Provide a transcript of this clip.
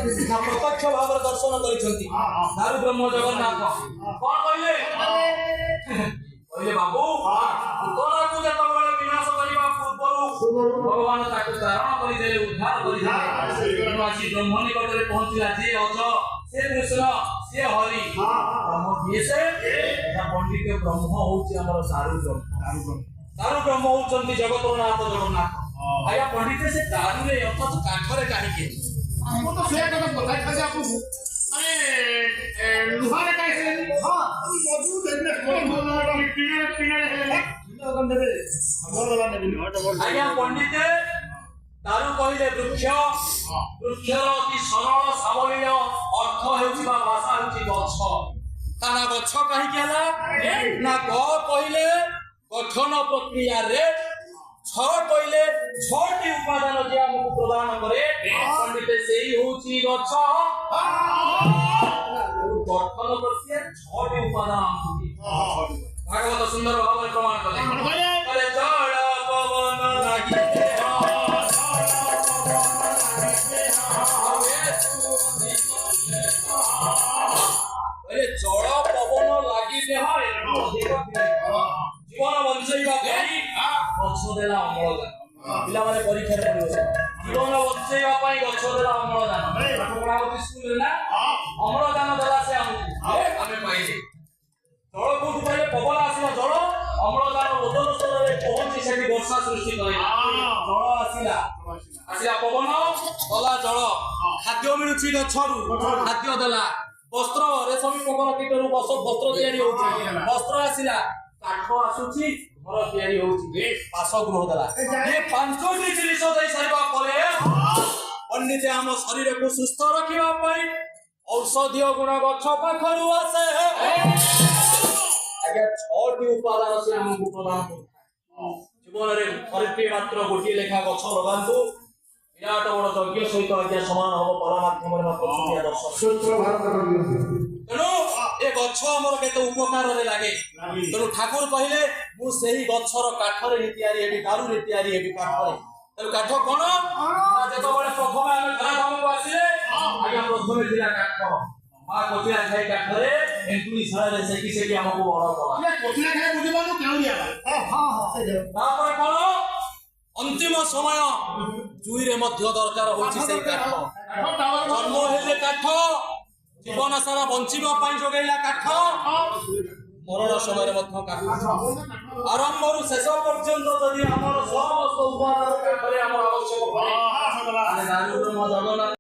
प्रत्यक्ष भाव दर्शन करिसंती दारु ब्रह्म जगन्नाथ कोन कहले कहले बाबू तोरा को जत बळे विनाश करिबा पूर्वरु भगवान ताको धारण करि देले उद्धार करि देले वासी ब्रह्म निकटरे पहुंचिला जे अच से कृष्ण से हरि ब्रह्म किए से पंडित ब्रह्म होउची हमर दारु ब्रह्म होउचंती जगतनाथ जगन्नाथ आया पंडित से दारु रे अर्थात काठरे काहे के हमको तो से कदम बताई खाजे आपको अरे लुहारे का ऐसे हां मौजूद है ने कोई बोलना है पीने है लगन देबे हमर वाला ने आया पंडित दारु कहिले वृक्षर अति सरल सावलीय अर्थ हेउछि बा भाषा हेउछि गछ ताना गछ काहे केला ना ग कहिले गठन प्रक्रिया रे छ कहिले छटी उपादान जे हमकु प्रदान करे पंडित सेही होछि गछ गठन प्रक्रिया छटी उपादान हमकु भागवत सुंदर भाव प्रमाण करे अरे जड़ पवन लागि अरे जड़ पवन लागि देहरे जीवन बंचैबा पई गछ देला अम्लजान पिला माने परीक्षा रे पढिबो जीवन बंचैबा पई गछ देला अम्लजान पढ़ावती स्कूल ना अम्लजान देला से आमे पाइले जल कोठु पाइले पवन आसीला जल अम्लजान ओजन स्तर रे पहुंची सेठी वर्षा सृष्टि करिला जल आसीला पवन गला जल खाद्य मिलुची गछरु खाद्य देला वस्त्र रेशमी पोकर कीटरु वस्त्र तयारी होउची वस्त्र आसीला काठ आसुची घर तयारी होउची बासगृह देला ये पांचोटी जिनिस देई सारिबा परे पंडित हम शरीर को सुस्थ रखिबा पई औषधीय गुण गछ पाखरु आसे आगे छोटी उपादान से हमकु प्रदान कर जीवन रे परिते मात्र गोटी लेखा गछ लगांतु विराट बड़ यज्ञ सहित आज्ञा समान हो परमात्मा रे मात्र सुनिया दर्शन सूत्र भारत तेणु ए गछ हमर केते उपकार रे लागे तेणु ठाकुर कहिले मु सेही गछर काठरे हि तयारी हेबी दारु रे तयारी हेबी काठरे तेणु काठ कोन जेतो बळे प्रथमे हम घर धामको आसीले आज्ञा प्रथमे दिला काठ मा कोटिया खाई काठरे एंटुनी सळे से कि सेठी हमको बड़ कला ये कोटिया खाए बुझी बानो केउ दिया हां से तापर कोन अंतिम समय जुई रे मध्य दरकार होछि सेही काठ जन्म हेले काठ जीवन सारा बंचिबा पई जोगैला काठ मरण समय मध्य काठ आरंभ रु शेष पर्यंत जदि हमर समस्त उपादान काठरे हमर आवश्यक पड़े दारु ब्रह्म जगन्नाथ